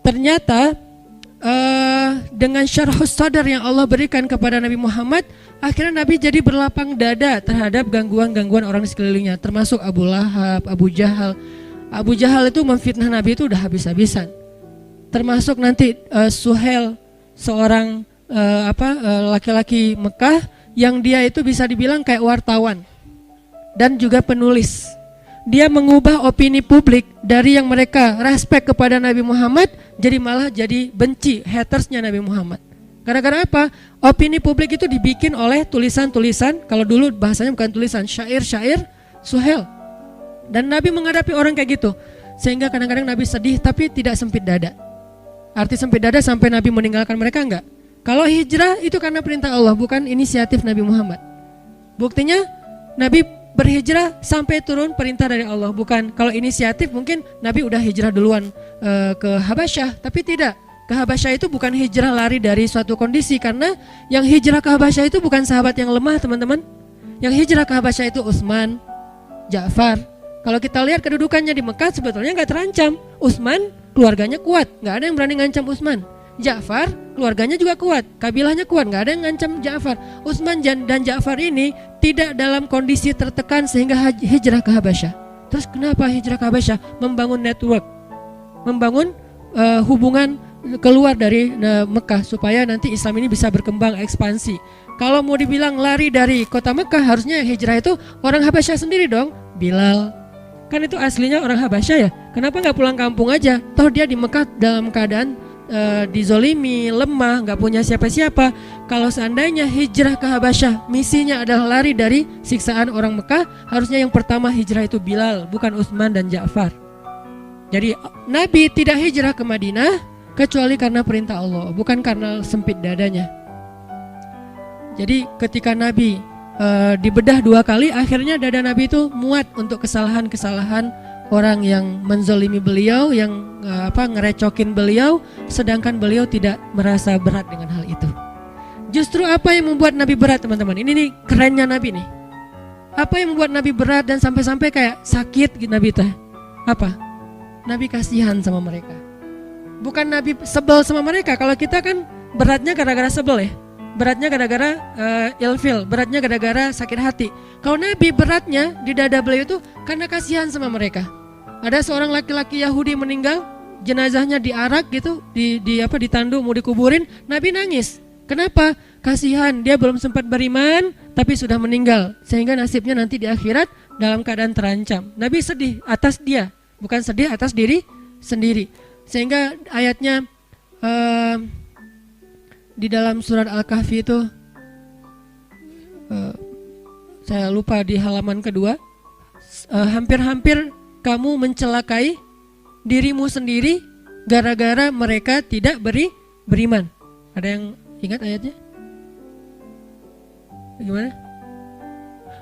ternyata dengan syarhus sadar yang Allah berikan kepada Nabi Muhammad, akhirnya Nabi jadi berlapang dada terhadap gangguan-gangguan orang sekelilingnya, termasuk Abu Lahab, Abu Jahal. Abu Jahal itu memfitnah Nabi itu udah habis-habisan. Termasuk nanti Suhail, seorang laki-laki Mekah yang dia itu bisa dibilang kayak wartawan dan juga penulis. Dia mengubah opini publik dari yang mereka respect kepada Nabi Muhammad jadi malah jadi benci, hatersnya Nabi Muhammad. Gara-gara apa? Opini publik itu dibikin oleh tulisan-tulisan, kalau dulu bahasanya bukan tulisan, syair-syair Suhail. Dan Nabi menghadapi orang kayak gitu, sehingga kadang-kadang Nabi sedih tapi tidak sempit dada. Arti sempit dada sampai Nabi meninggalkan mereka enggak. Kalau hijrah itu karena perintah Allah, bukan inisiatif Nabi Muhammad. Buktinya Nabi berhijrah sampai turun perintah dari Allah, bukan kalau inisiatif mungkin Nabi udah hijrah duluan ke Habasyah, tapi tidak. Ke Habasyah itu bukan hijrah lari dari suatu kondisi, karena yang hijrah ke Habasyah itu bukan sahabat yang lemah, teman-teman. Yang hijrah ke Habasyah itu Utsman, Ja'far. Kalau kita lihat kedudukannya di Mekah sebetulnya nggak terancam. Utsman keluarganya kuat, nggak ada yang berani ngancam Utsman. Ja'far keluarganya juga kuat, kabilahnya kuat, nggak ada yang ngancam Ja'far. Utsman dan Ja'far ini tidak dalam kondisi tertekan sehingga hijrah ke Habasyah. Terus kenapa hijrah ke Habasyah? Membangun network, membangun hubungan keluar dari Mekah supaya nanti Islam ini bisa berkembang, ekspansi. Kalau mau dibilang lari dari kota Mekah, harusnya hijrah itu orang Habasyah sendiri dong. Bilal, kan itu aslinya orang Habasyah ya. Kenapa nggak pulang kampung aja? Toh dia di Mekah dalam keadaan dizolimi, lemah, nggak punya siapa-siapa. Kalau seandainya hijrah ke Habasyah misinya adalah lari dari siksaan orang Mekah, harusnya yang pertama hijrah itu Bilal, bukan Utsman dan Ja'far. Jadi Nabi tidak hijrah ke Madinah kecuali karena perintah Allah, bukan karena sempit dadanya. Jadi ketika Nabi dibedah 2 kali, akhirnya dada Nabi itu muat untuk kesalahan-kesalahan orang yang menzalimi beliau, yang ngerecokin beliau, sedangkan beliau tidak merasa berat dengan hal itu. Justru apa yang membuat Nabi berat, teman-teman? Ini nih kerennya Nabi nih. Apa yang membuat Nabi berat dan sampai-sampai kayak sakit gitu Nabi teh? Apa? Nabi kasihan sama mereka. Bukan Nabi sebel sama mereka. Kalau kita kan beratnya gara-gara sebel ya. Beratnya gara-gara ilfil, beratnya gara-gara sakit hati. Kalau Nabi beratnya di dada beliau itu karena kasihan sama mereka. Ada seorang laki-laki Yahudi meninggal, jenazahnya diarak gitu, ditandu mau dikuburin, Nabi nangis. Kenapa? Kasihan, dia belum sempat beriman tapi sudah meninggal, sehingga nasibnya nanti di akhirat dalam keadaan terancam. Nabi sedih atas dia, bukan sedih atas diri sendiri. Sehingga ayatnya di dalam surat Al-Kahfi itu saya lupa di halaman kedua, hampir-hampir kamu mencelakai dirimu sendiri gara-gara mereka tidak beriman. Ada yang ingat ayatnya? Bagaimana?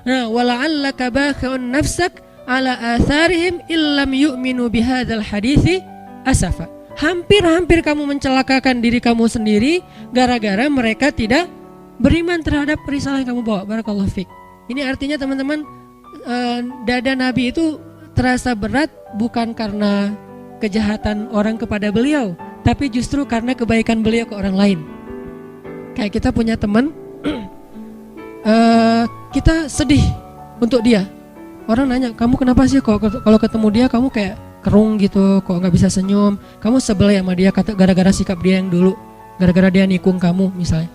Nah, wala'allaka bakhi'un nafsak ala atharihim illam yu'minu bihadzal hadithi asafa. Hampir-hampir kamu mencelakakan diri kamu sendiri gara-gara mereka tidak beriman terhadap risalah yang kamu bawa. Barakallahu fiik. Ini artinya teman-teman, dada Nabi itu terasa berat bukan karena kejahatan orang kepada beliau, tapi justru karena kebaikan beliau ke orang lain. Kayak kita punya teman, kita sedih untuk dia. Orang nanya, kamu kenapa sih kalau ketemu dia kamu kayak kerung gitu, kok nggak bisa senyum? Kamu sebel ya sama dia gara-gara sikap dia yang dulu, gara-gara dia nikung kamu misalnya.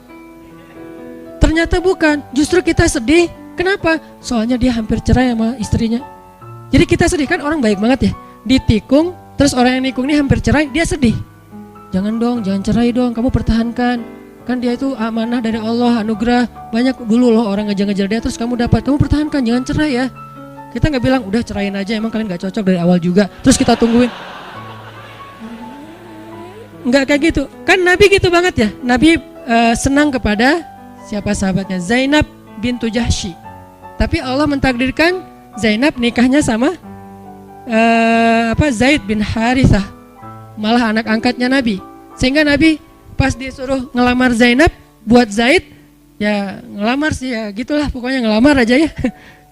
Ternyata bukan, justru kita sedih. Kenapa? Soalnya dia hampir cerai sama istrinya. Jadi kita sedih, kan orang baik banget ya, ditikung, terus orang yang nikung ini hampir cerai, dia sedih. Jangan dong, jangan cerai dong, kamu pertahankan. Kan dia itu amanah dari Allah, anugerah. Banyak dulu loh orang ngejar-ngejar dia, terus kamu dapat, kamu pertahankan, jangan cerai ya. Kita nggak bilang udah ceraiin aja, emang kalian nggak cocok dari awal juga, terus kita tungguin. Nggak kayak gitu. Kan Nabi gitu banget ya. Nabi senang kepada siapa sahabatnya? Zainab bintu Jahsy. Tapi Allah mentakdirkan Zainab nikahnya sama Zaid bin Harithah, malah anak angkatnya Nabi. Sehingga Nabi pas disuruh ngelamar Zainab buat Zaid, ya ngelamar sih ya gitulah, pokoknya ngelamar aja ya.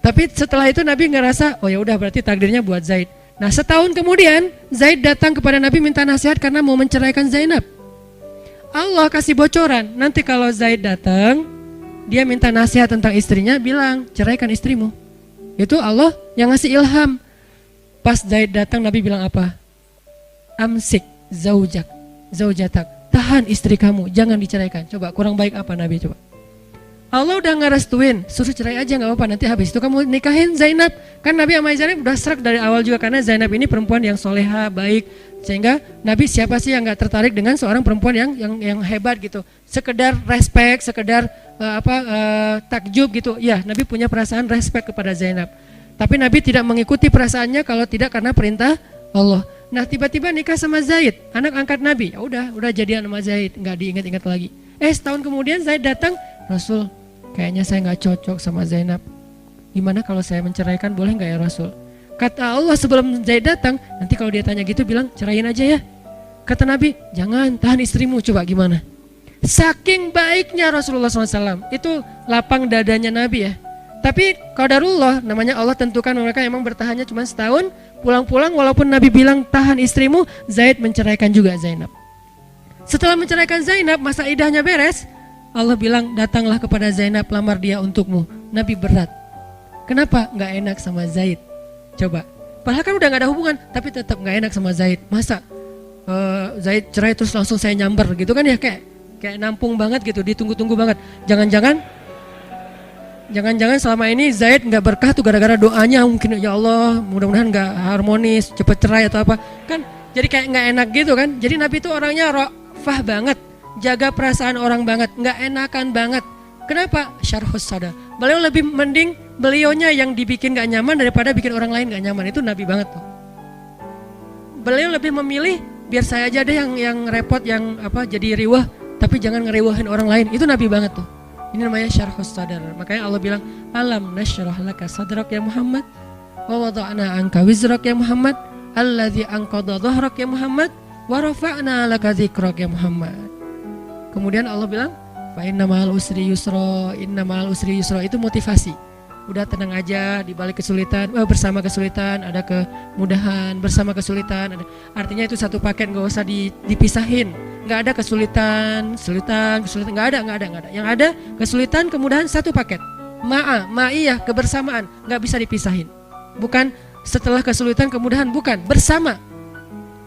Tapi setelah itu Nabi ngerasa, oh ya udah berarti takdirnya buat Zaid. Nah, setahun kemudian Zaid datang kepada Nabi minta nasihat karena mau menceraikan Zainab. Allah kasih bocoran, nanti kalau Zaid datang, dia minta nasihat tentang istrinya, bilang ceraikan istrimu. Itu Allah yang ngasih ilham. Pas Zaid datang, Nabi bilang apa? Amsik zaujatak, tahan istri kamu, jangan diceraikan. Coba kurang baik apa Nabi coba? Allah udah ngerestuin, suruh cerai aja nggak apa-apa, nanti habis itu kamu nikahin Zainab. Kan Nabi sama Zainab udah serak dari awal juga, karena Zainab ini perempuan yang soleha, baik. Sehingga Nabi siapa sih yang nggak tertarik dengan seorang perempuan yang hebat gitu. Sekedar respect, sekedar takjub gitu. Ya, Nabi punya perasaan respect kepada Zainab. Tapi Nabi tidak mengikuti perasaannya kalau tidak karena perintah Allah. Nah, tiba-tiba nikah sama Zaid, anak angkat Nabi. Ya udah jadian sama Zaid, nggak diingat-ingat lagi. Setahun kemudian Zaid datang, Rasul, kayaknya saya nggak cocok sama Zainab. Gimana kalau saya menceraikan, boleh nggak ya Rasul? Kata Allah sebelum Zaid datang, nanti kalau dia tanya gitu bilang ceraiin aja ya. Kata Nabi, jangan, tahan istrimu, coba gimana? Saking baiknya Rasulullah SAW, itu lapang dadanya Nabi ya. Tapi qadarullah, namanya Allah tentukan mereka emang bertahannya cuma setahun. Pulang-pulang walaupun Nabi bilang tahan istrimu, Zaid menceraikan juga Zainab. Setelah menceraikan Zainab, masa idahnya beres, Allah bilang datanglah kepada Zainab, lamar dia untukmu. Nabi berat. Kenapa? Gak enak sama Zaid. Coba. Padahal kan udah gak ada hubungan, tapi tetap gak enak sama Zaid. Masa Zaid cerai terus langsung saya nyamber gitu kan ya, kayak nampung banget gitu, ditunggu-tunggu banget. Jangan-jangan selama ini Zaid nggak berkah tuh gara-gara doanya, mungkin ya Allah mudah-mudahan nggak harmonis, cepet cerai atau apa kan, jadi kayak nggak enak gitu kan. Jadi Nabi itu orangnya rafah banget, jaga perasaan orang banget, nggak enakan banget. Kenapa? Syarhus sadar. Beliau lebih mending beliaunya yang dibikin nggak nyaman daripada bikin orang lain nggak nyaman. Itu Nabi banget tuh. Beliau lebih memilih biar saya aja deh yang repot, yang jadi riwah, tapi jangan ngerewahin orang lain. Itu Nabi banget tuh. Ini namanya syarhus sadar. Makanya Allah bilang, alam nasyrah laka sadrak ya Muhammad, wa wada'na anka wizrak ya Muhammad, alladzi anqadha dhahrak ya Muhammad, wa rafa'na laka dzikrak ya Muhammad. Kemudian Allah bilang, fa inna ma'al usri yusra, inna ma'al usri yusra. Itu motivasi. Udah tenang aja di balik kesulitan, bersama kesulitan ada kemudahan, bersama kesulitan ada. Artinya itu satu paket, nggak usah dipisahin. Nggak ada kesulitan, nggak ada. Yang ada kesulitan, kemudahan, satu paket. Ma'iyah, kebersamaan, nggak bisa dipisahin. Bukan setelah kesulitan, kemudahan, bukan, bersama.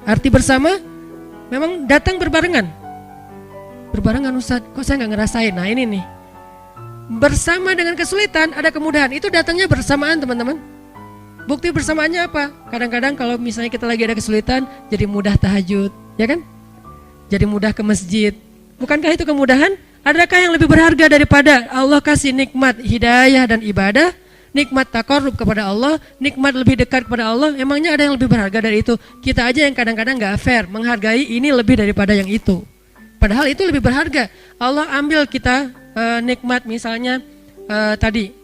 Arti bersama memang datang berbarengan. Berbarengan Ustaz, kok saya nggak ngerasain? Nah ini nih, bersama dengan kesulitan ada kemudahan, itu datangnya bersamaan teman-teman. Bukti bersamaannya apa? Kadang-kadang kalau misalnya kita lagi ada kesulitan, jadi mudah tahajud, ya kan? Jadi mudah ke masjid. Bukankah itu kemudahan? Adakah yang lebih berharga daripada Allah kasih nikmat hidayah dan ibadah, nikmat taqarrub kepada Allah, nikmat lebih dekat kepada Allah? Emangnya ada yang lebih berharga dari itu? Kita aja yang kadang-kadang gak fair, menghargai ini lebih daripada yang itu. Padahal itu lebih berharga. Allah ambil kita nikmat misalnya tadi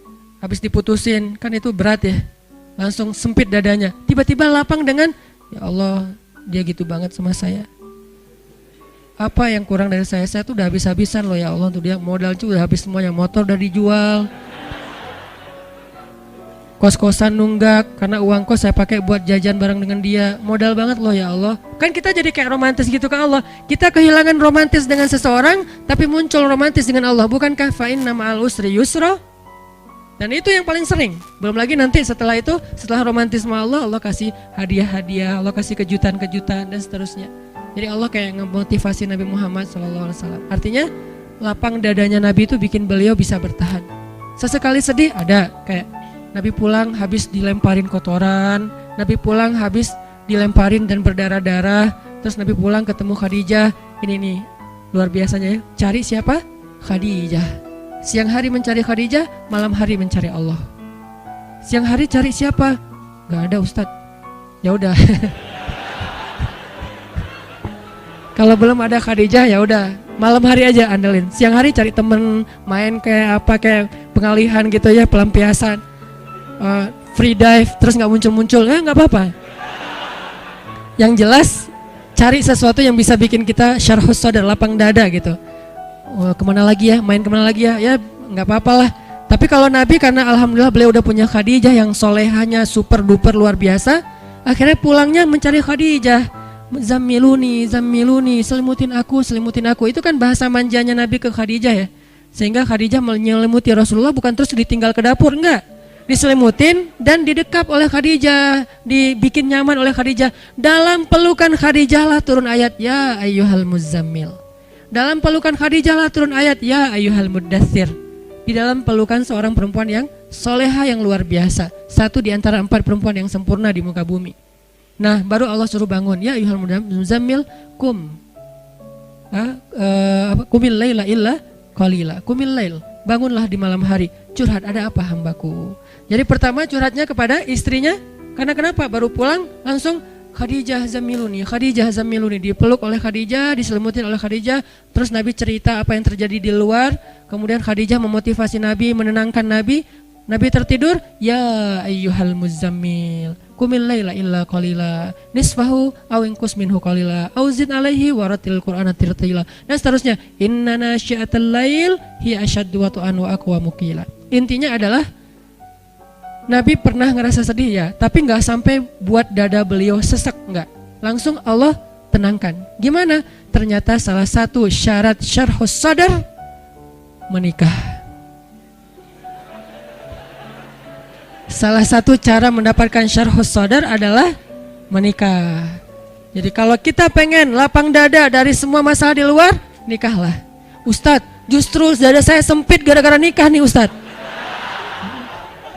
habis diputusin, kan itu berat ya, langsung sempit dadanya. Tiba-tiba lapang dengan, ya Allah dia gitu banget sama saya. Apa yang kurang dari saya tuh udah habis-habisan loh ya Allah untuk dia, modal tuh udah habis semuanya, motor udah dijual, kos-kosan nunggak karena uang kos saya pakai buat jajan bareng dengan dia, modal banget loh ya Allah. Kan kita jadi kayak romantis gitu ke Allah. Kita kehilangan romantis dengan seseorang tapi muncul romantis dengan Allah. Bukankah fa inna ma'al usri yusra? Dan itu yang paling sering. Belum lagi nanti setelah itu, setelah romantisme Allah, Allah kasih hadiah-hadiah, Allah kasih kejutan-kejutan dan seterusnya. Jadi Allah kayak ngemotivasi Nabi Muhammad SAW. Artinya lapang dadanya Nabi itu bikin beliau bisa bertahan. Sesekali sedih ada, kayak Nabi pulang habis dilemparin kotoran, Nabi pulang habis dilemparin dan berdarah-darah, terus Nabi pulang ketemu Khadijah. Ini nih luar biasanya ya. Cari siapa? Khadijah. Siang hari mencari Khadijah, malam hari mencari Allah. Siang hari cari siapa? Gak ada Ustadz. Ya udah. Kalau belum ada Khadijah ya udah, malam hari aja andelin. Siang hari cari temen, main kayak pengalihan gitu ya, pelampiasan, free dive, terus nggak muncul-muncul, nggak apa-apa. Yang jelas cari sesuatu yang bisa bikin kita syarhus sadar, lapang dada gitu. Kemana lagi ya, main kemana lagi ya nggak apa-apa lah. Tapi kalau Nabi, karena alhamdulillah beliau udah punya Khadijah yang solehahnya super duper luar biasa, Akhirnya pulangnya mencari Khadijah. Zammiluni, zammiluni, selimutin aku, selimutin aku. Itu kan bahasa manjanya Nabi ke Khadijah ya. Sehingga Khadijah menyelimuti Rasulullah bukan terus ditinggal ke dapur, enggak. Diselimutin dan didekap oleh Khadijah, dibikin nyaman oleh Khadijah. Dalam pelukan Khadijah lah turun ayat ya ayyuhal muzammil. Dalam pelukan Khadijah lah turun ayat ya ayyuhal muddatsir. Di dalam pelukan seorang perempuan yang soleha yang luar biasa. Satu di antara 4 perempuan yang sempurna di muka bumi. Nah, baru Allah suruh bangun. Ya ayyuhal muzammil kum. Kumil laila illa qalila. Kumil lail. Bangunlah di malam hari. Curhat, ada apa hambaku? Jadi pertama curhatnya kepada istrinya. Karena kenapa? Baru pulang langsung Khadijah zammiluni, Khadijah zammiluni. Dipeluk oleh Khadijah, diselimutin oleh Khadijah. Terus Nabi cerita apa yang terjadi di luar. Kemudian Khadijah memotivasi Nabi, menenangkan Nabi. Nabi tertidur, ya ayyuhal muzammil, kumil laila illa qalila, nisfahu aw inqus minhu qalila, aw zid alaihi waratil qur'ana tirtila. Dan seterusnya, inna nasyi'atal lail hiya asyaddu wat'an wa aqwamu qila. Intinya adalah Nabi pernah ngerasa sedih ya, tapi nggak sampai buat dada beliau sesek, nggak. Langsung Allah tenangkan. Gimana? Ternyata salah satu syarat syarhus sadar menikah. Salah satu cara mendapatkan syarhus sadar adalah menikah. Jadi kalau kita pengen lapang dada dari semua masalah di luar, nikahlah. Ustadz, justru dada saya sempit gara-gara nikah nih Ustadz.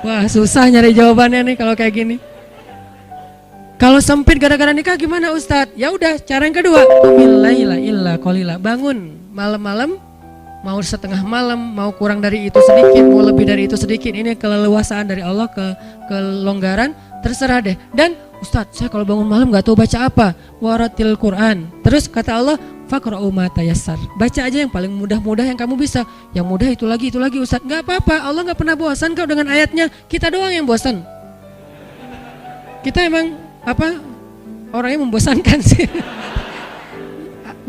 Wah, susah nyari jawabannya nih kalau kayak gini. Kalau sempit gara-gara nikah gimana Ustadz? Ya udah, cara yang kedua, laila illa qalila. Bangun malam-malam, mau setengah malam, mau kurang dari itu sedikit, mau lebih dari itu sedikit. Ini keleluasaan dari Allah, kelonggaran, terserah deh. Dan Ustadz, saya kalau bangun malam gak tahu baca apa. Waratil Quran. Terus kata Allah, faqra'u ma tayassar. Baca aja yang paling mudah-mudah yang kamu bisa. Yang mudah itu lagi Ustadz. Gak apa-apa, Allah gak pernah bosan kok dengan ayatnya. Kita doang yang bosan. Kita emang orangnya membosankan sih.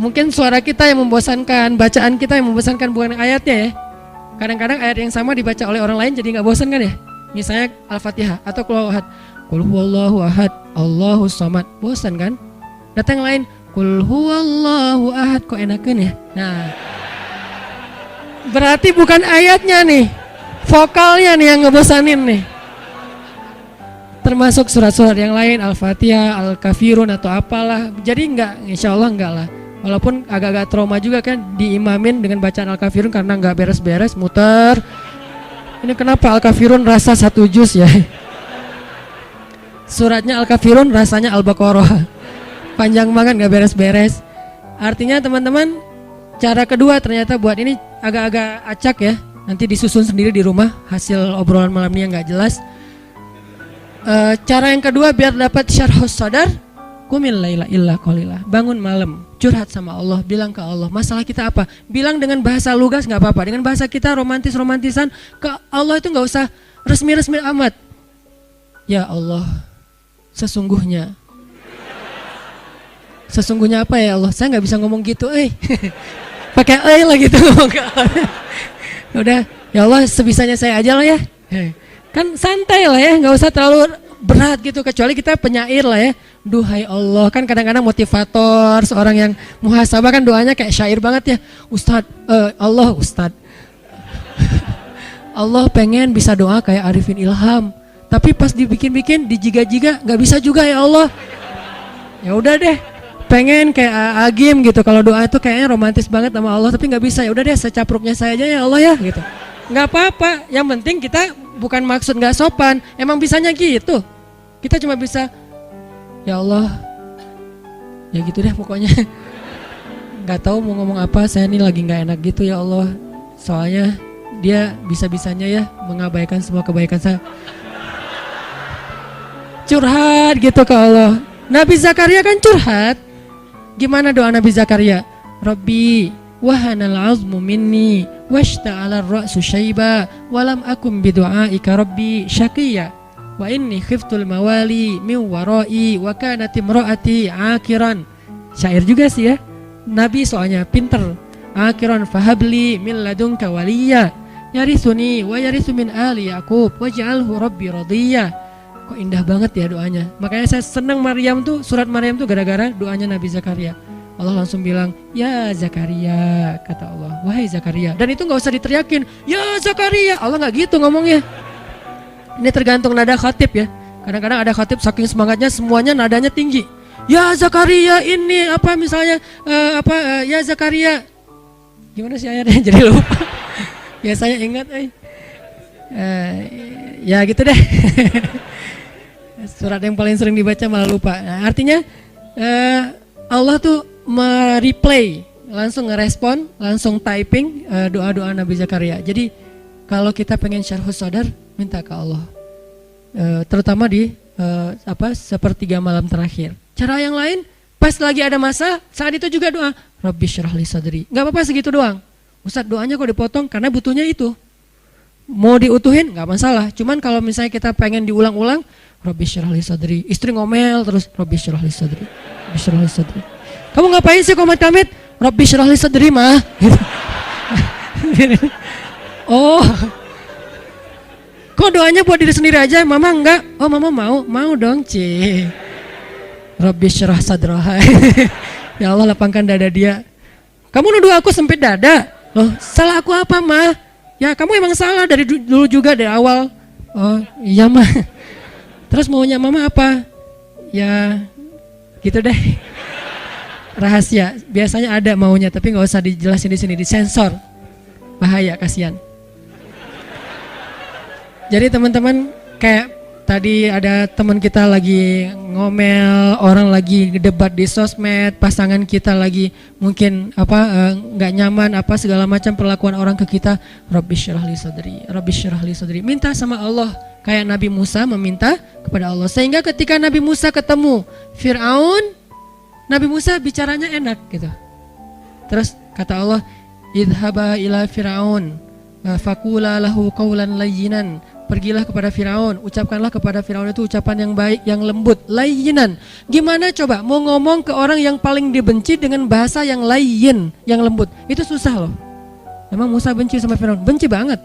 Mungkin suara kita yang membosankan, bacaan kita yang membosankan, bukan ayatnya ya. Kadang-kadang ayat yang sama dibaca oleh orang lain jadi gak bosan kan ya. Misalnya Al-Fatihah atau Qul Huwallahu ahad. Qul Huwallahu ahad, Allahus samad. Bosan kan? Datang yang lain, Qul Huwallahu ahad, kok enakan ya. Nah, berarti bukan ayatnya nih, vokalnya nih yang ngebosanin nih. Termasuk surat-surat yang lain, Al-Fatihah, Al-Kafirun atau apalah. Jadi enggak, insya Allah enggak lah. Walaupun agak-agak trauma juga kan diimamin dengan bacaan Al-Kafirun karena enggak beres-beres, muter. Ini kenapa Al-Kafirun rasa 1 juz ya? Suratnya Al-Kafirun rasanya Al-Baqarah. Panjang banget enggak beres-beres. Artinya teman-teman, cara kedua ternyata buat ini agak-agak acak ya. Nanti disusun sendiri di rumah, hasil obrolan malam ini yang enggak jelas. Cara yang kedua biar dapat syarhus sadar, qumil laila illa qalila. Bangun malam, curhat sama Allah, bilang ke Allah masalah kita apa. Bilang dengan bahasa lugas nggak apa-apa, dengan bahasa kita romantisan ke Allah itu nggak usah resmi amat. Ya Allah, sesungguhnya apa ya Allah? Saya nggak bisa ngomong gitu, pakai lah gitu ngomong ke Allah. Udah, ya Allah sebisanya saya aja lah ya. Kan santai lah ya, nggak usah terlalu berat gitu, kecuali kita penyair lah ya. Duhai Allah, kan kadang-kadang motivator, seorang yang muhasabah kan doanya kayak syair banget ya. Ustadz Allah pengen bisa doa kayak Arifin Ilham, tapi pas dibikin-bikin, dijiga-jiga nggak bisa juga ya Allah. Ya udah deh, pengen kayak Agim gitu, kalau doa itu kayaknya romantis banget sama Allah, tapi nggak bisa. Ya udah deh, secapruknya saya aja ya Allah ya gitu. Nggak apa-apa, yang penting kita bukan maksud nggak sopan, emang bisanya gitu. Kita cuma bisa, ya Allah, ya gitu deh pokoknya. Nggak tahu mau ngomong apa, saya ini lagi nggak enak gitu ya Allah. Soalnya dia bisa-bisanya ya mengabaikan semua kebaikan saya. Curhat gitu ke Allah. Nabi Zakaria kan curhat. Gimana doa Nabi Zakaria? Rabbi wahanal azmu minni washta'ala ar-ra'su syaiba walam akum bidu'aika rabbi syaqiyya wa inni khiftul mawali min wara'i wa kanat imra'ati akiran. Syair juga sih ya. Nabi soalnya pinter. Akiran fahabli min ladunka waliyya yarithuni wa yarithu min ali yaqub waj'alhu rabbi radiyya. Kok indah banget ya doanya. Makanya saya senang Maryam tuh, surat Maryam tuh gara-gara doanya Nabi Zakaria. Allah langsung bilang, ya Zakaria, kata Allah, wahai Zakaria. Dan itu gak usah diteriakin, ya Zakaria. Allah gak gitu ngomongnya. Ini tergantung nada khatib ya. Kadang-kadang ada khatib saking semangatnya semuanya nadanya tinggi. Ya Zakaria ini apa misalnya ya Zakaria. Gimana sih ayatnya jadi lupa. Ya saya ingat ya gitu deh. Surat yang paling sering dibaca malah lupa. Nah, artinya Allah tuh mereplay, langsung ngerespon, langsung typing doa-doa Nabi Zakaria. Jadi kalau kita pengen syarhus sadar, minta ke Allah. Terutama di sepertiga malam terakhir. Cara yang lain, pas lagi ada masa, saat itu juga doa, Rabbi syrah li sadri. Gak apa-apa segitu doang. Ustadz doanya kok dipotong karena butuhnya itu. Mau diutuhin gak masalah. Cuman kalau misalnya kita pengen diulang-ulang, Rabbi syrah li sadri. Istri ngomel terus, Rabbi syrah li sadri. Rabbi syrah li sadri. Kamu ngapain sih komat kamit? Rabbi syrah li sadri mah. Oh, kok doanya buat diri sendiri aja? Mama enggak? Oh mama mau dong Ci. Rabbi syrah sadraha. Ya Allah lapangkan dada dia. Kamu nuduh aku sempit dada? Loh salah aku apa mah? Ya kamu emang salah dari dulu juga dari awal. Oh iya mah. Terus maunya mama apa? Ya gitu deh. Rahasia. Biasanya ada maunya tapi nggak usah dijelasin di sini, disensor. Bahaya, kasihan. Jadi teman-teman kayak tadi ada teman kita lagi ngomel, orang lagi debat di sosmed, pasangan kita lagi mungkin nggak nyaman segala macam perlakuan orang ke kita. Rabbi syrah li sadri, Rabbi syrah li sadri. Minta sama Allah kayak Nabi Musa meminta kepada Allah. Sehingga ketika Nabi Musa ketemu Fir'aun, Nabi Musa bicaranya enak gitu. Terus kata Allah, idhaba ila Fir'aun faqula lahu qawlan layyinan. Pergilah kepada Firaun, ucapkanlah kepada Firaun itu ucapan yang baik, yang lembut, layyinan. Gimana coba mau ngomong ke orang yang paling dibenci dengan bahasa yang layyin, yang lembut? Itu susah loh. Emang Musa benci sama Firaun? Benci banget.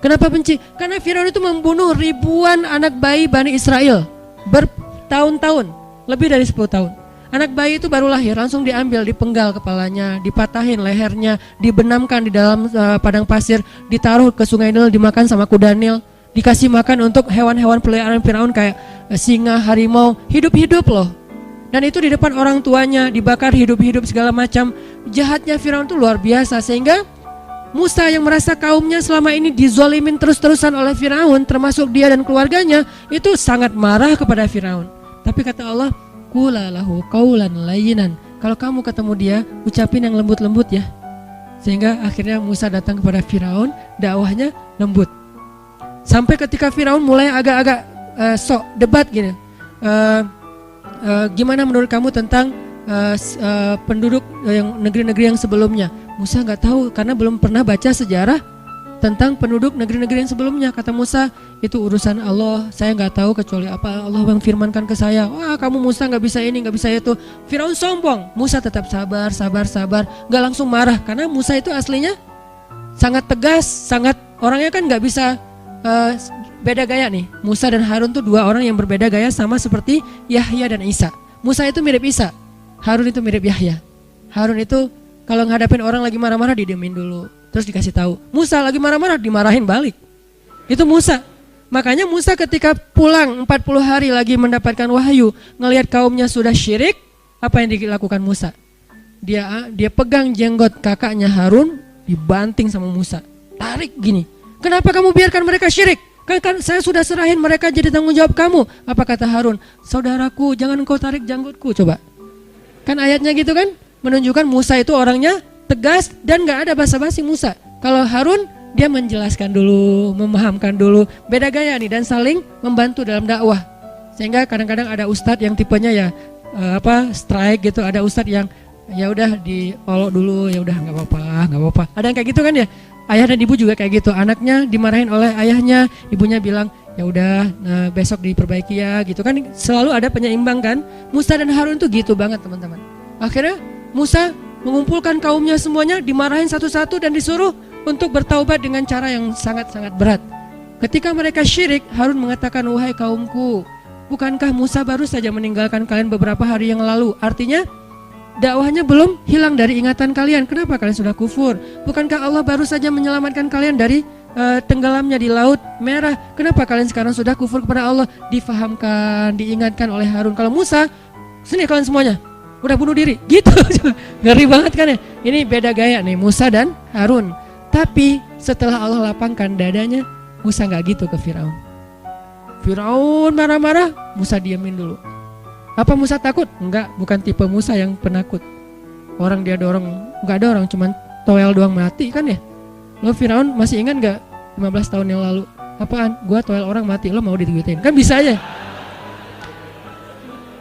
Kenapa benci? Karena Firaun itu membunuh ribuan anak bayi Bani Israel bertahun-tahun, lebih dari 10 tahun. Anak bayi itu baru lahir, langsung diambil, dipenggal kepalanya, dipatahin lehernya, dibenamkan di dalam padang pasir, ditaruh ke sungai Nil, dimakan sama kuda Nil. Dikasih makan untuk hewan-hewan peliharaan Firaun kayak singa, harimau, hidup-hidup loh. Dan itu di depan orang tuanya, dibakar hidup-hidup segala macam. Jahatnya Firaun itu luar biasa sehingga Musa yang merasa kaumnya selama ini dizolimin terus-terusan oleh Firaun, termasuk dia dan keluarganya, itu sangat marah kepada Firaun. Tapi kata Allah, qula lahu qawlan layyinan. Kalau kamu ketemu dia, ucapin yang lembut-lembut ya. Sehingga akhirnya Musa datang kepada Firaun, dakwahnya lembut. Sampai ketika Firaun mulai agak-agak sok debat gini, gimana menurut kamu tentang penduduk yang negeri-negeri yang sebelumnya? Musa nggak tahu karena belum pernah baca sejarah tentang penduduk negeri-negeri yang sebelumnya. Kata Musa, itu urusan Allah, saya nggak tahu kecuali apa Allah yang firmankan ke saya. Wah kamu Musa nggak bisa ini, nggak bisa itu. Firaun sombong. Musa tetap sabar, nggak langsung marah karena Musa itu aslinya sangat tegas, sangat orangnya kan nggak bisa. Beda gaya nih. Musa dan Harun tuh dua orang yang berbeda gaya, sama seperti Yahya dan Isa. Musa itu mirip Isa, Harun itu mirip Yahya. Harun itu kalau ngadapin orang lagi marah-marah didiemin dulu, terus dikasih tahu. Musa lagi marah-marah dimarahin balik. Itu Musa. Makanya Musa ketika pulang 40 hari lagi mendapatkan wahyu, ngelihat kaumnya sudah syirik, apa yang dilakukan Musa? Dia pegang jenggot kakaknya Harun, dibanting sama Musa. Tarik gini. Kenapa kamu biarkan mereka syirik? Kan saya sudah serahin mereka jadi tanggung jawab kamu. Apa kata Harun? Saudaraku, jangan engkau tarik jenggotku. Coba. Kan ayatnya gitu kan? Menunjukkan Musa itu orangnya tegas dan gak ada basa-basi Musa. Kalau Harun, dia menjelaskan dulu, memahamkan dulu. Beda gaya nih dan saling membantu dalam dakwah. Sehingga kadang-kadang ada ustadz yang tipenya ya strike gitu. Ada ustadz yang ya udah diolok dulu, ya udah nggak apa-apa. Ada yang kayak gitu kan ya? Ayah dan ibu juga kayak gitu, anaknya dimarahin oleh ayahnya, ibunya bilang ya udah besok diperbaiki ya gitu kan, selalu ada penyeimbang kan. Musa dan Harun tuh gitu banget teman-teman. Akhirnya Musa mengumpulkan kaumnya semuanya, dimarahin satu-satu dan disuruh untuk bertaubat dengan cara yang sangat-sangat berat. Ketika mereka syirik, Harun mengatakan, wahai kaumku, bukankah Musa baru saja meninggalkan kalian beberapa hari yang lalu? Artinya dakwahnya belum hilang dari ingatan kalian. Kenapa kalian sudah kufur? Bukankah Allah baru saja menyelamatkan kalian dari tenggelamnya di Laut Merah? Kenapa kalian sekarang sudah kufur kepada Allah? Difahamkan, diingatkan oleh Harun. Kalau Musa, sini kalian semuanya, udah bunuh diri, gitu. Ngeri banget kan ya. Ini beda gaya nih Musa dan Harun. Tapi setelah Allah lapangkan dadanya, Musa gak gitu ke Firaun. Firaun marah-marah, Musa diamin dulu. Apa Musa takut? Enggak, bukan tipe Musa yang penakut. Orang dia dorong, gak ada orang, cuman toel doang mati kan ya. Lo Firaun masih ingat gak 15 tahun yang lalu? Apaan? Gua toel orang mati, lo mau digituin? Kan bisa aja.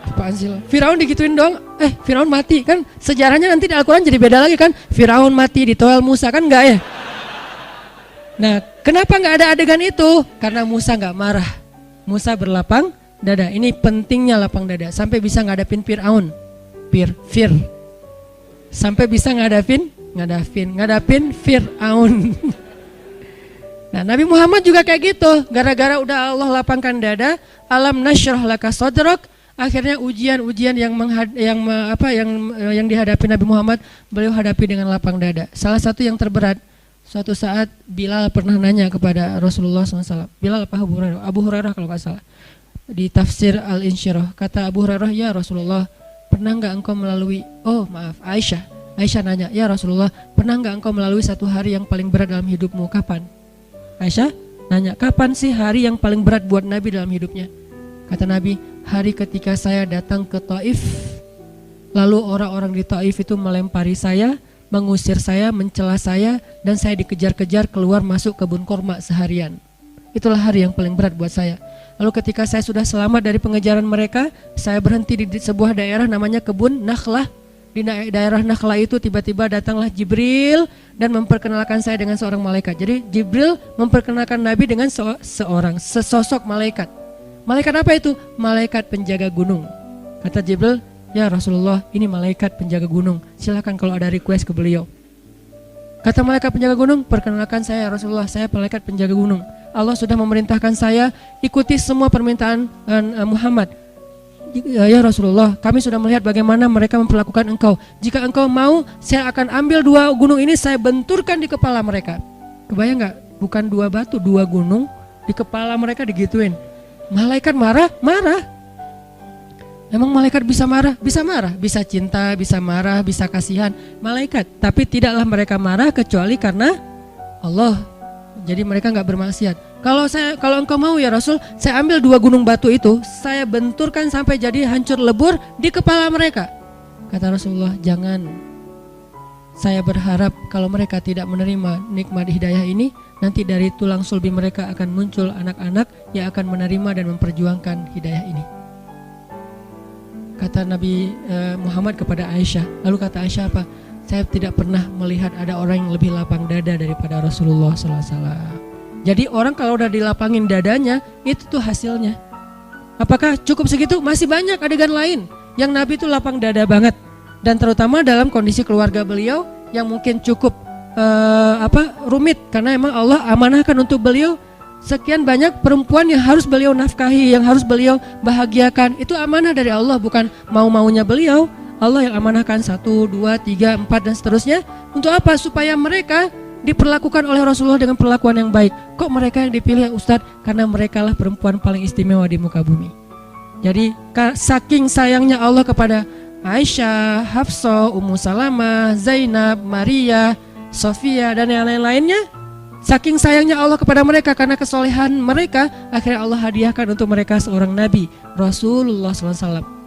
Apaan sih lo? Firaun digituin doang, Firaun mati kan. Sejarahnya nanti di Al-Quran jadi beda lagi kan. Firaun mati di toel Musa kan enggak ya. Nah kenapa gak ada adegan itu? Karena Musa gak marah. Musa berlapang dada. Ini pentingnya lapang dada. Sampai bisa ngadapin Fir'aun. Fir. Sampai bisa ngadapin Fir'aun. Nah Nabi Muhammad juga kayak gitu. Gara-gara udah Allah lapangkan dada, alam nasyrah laka sadrak. Akhirnya ujian-ujian yang dihadapi Nabi Muhammad, beliau hadapi dengan lapang dada. Salah satu yang terberat, suatu saat Bilal pernah nanya kepada Rasulullah SAW. Bilal apa Abu Hurairah kalau nggak salah. Di tafsir Al-Insyirah, kata Abu Hurairah, ya Rasulullah, pernah nggak engkau melalui, Aisyah nanya, ya Rasulullah, pernah nggak engkau melalui satu hari yang paling berat dalam hidupmu? Kapan? Aisyah nanya, kapan sih hari yang paling berat buat Nabi dalam hidupnya? Kata Nabi, hari ketika saya datang ke Taif, lalu orang-orang di Taif itu melempari saya, mengusir saya, mencela saya, dan saya dikejar-kejar keluar masuk kebun kurma seharian. Itulah hari yang paling berat buat saya. Lalu ketika saya sudah selamat dari pengejaran mereka, saya berhenti di sebuah daerah namanya kebun Nakhlah. Di daerah Nakhlah itu tiba-tiba datanglah Jibril dan memperkenalkan saya dengan seorang malaikat. Jadi Jibril memperkenalkan Nabi dengan sesosok malaikat. Malaikat apa itu? Malaikat penjaga gunung. Kata Jibril, ya Rasulullah, ini malaikat penjaga gunung. Silakan kalau ada request ke beliau. Kata malaikat penjaga gunung, perkenalkan saya Rasulullah, saya malaikat penjaga gunung. Allah sudah memerintahkan saya ikuti semua permintaan Muhammad. Ya Rasulullah, kami sudah melihat bagaimana mereka memperlakukan engkau. Jika engkau mau, saya akan ambil 2 gunung ini, saya benturkan di kepala mereka. Kebayang gak? Bukan 2 batu, 2 gunung di kepala mereka digituin. Malaikat marah. Emang malaikat bisa marah? Bisa marah, bisa cinta, bisa marah, bisa kasihan. Malaikat, tapi tidaklah mereka marah kecuali karena Allah. Jadi mereka gak bermaksiat. Kalau engkau mau ya Rasul, saya ambil 2 gunung batu itu, saya benturkan sampai jadi hancur lebur di kepala mereka. Kata Rasulullah, jangan. Saya berharap kalau mereka tidak menerima nikmat hidayah ini, nanti dari tulang sulbi mereka akan muncul anak-anak yang akan menerima dan memperjuangkan hidayah ini. Kata Nabi Muhammad kepada Aisyah. Lalu kata Aisyah apa? Saya tidak pernah melihat ada orang yang lebih lapang dada daripada Rasulullah SAW. Jadi orang kalau udah dilapangin dadanya, itu tuh hasilnya. Apakah cukup segitu? Masih banyak adegan lain yang Nabi itu lapang dada banget. Dan terutama dalam kondisi keluarga beliau yang mungkin cukup rumit, karena emang Allah amanahkan untuk beliau sekian banyak perempuan yang harus beliau nafkahi, yang harus beliau bahagiakan. Itu amanah dari Allah, bukan mau-maunya beliau. Allah yang amanahkan 1, 2, 3, 4 dan seterusnya. Untuk apa? Supaya mereka diperlakukan oleh Rasulullah dengan perlakuan yang baik. Kok mereka yang dipilih ya Ustadz? Karena mereka lah perempuan paling istimewa di muka bumi. Jadi saking sayangnya Allah kepada Aisyah, Hafsah, Ummu Salamah, Zainab, Maria, Sofia dan yang lain-lainnya, saking sayangnya Allah kepada mereka karena kesolehan mereka, akhirnya Allah hadiahkan untuk mereka seorang Nabi, Rasulullah SAW.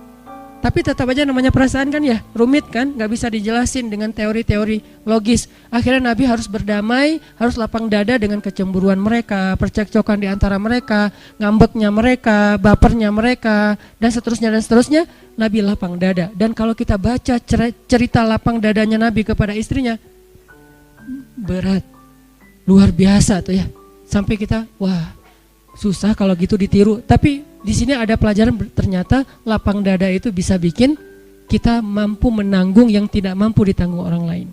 Tapi tetap aja namanya perasaan kan ya, rumit kan, gak bisa dijelasin dengan teori-teori logis. Akhirnya Nabi harus berdamai, harus lapang dada dengan kecemburuan mereka, percekcokan di antara mereka, ngambeknya mereka, bapernya mereka, dan seterusnya. Nabi lapang dada. Dan kalau kita baca cerita lapang dadanya Nabi kepada istrinya, berat, luar biasa tuh ya. Sampai kita, wah susah kalau gitu ditiru. Tapi di sini ada pelajaran, ternyata lapang dada itu bisa bikin kita mampu menanggung yang tidak mampu ditanggung orang lain.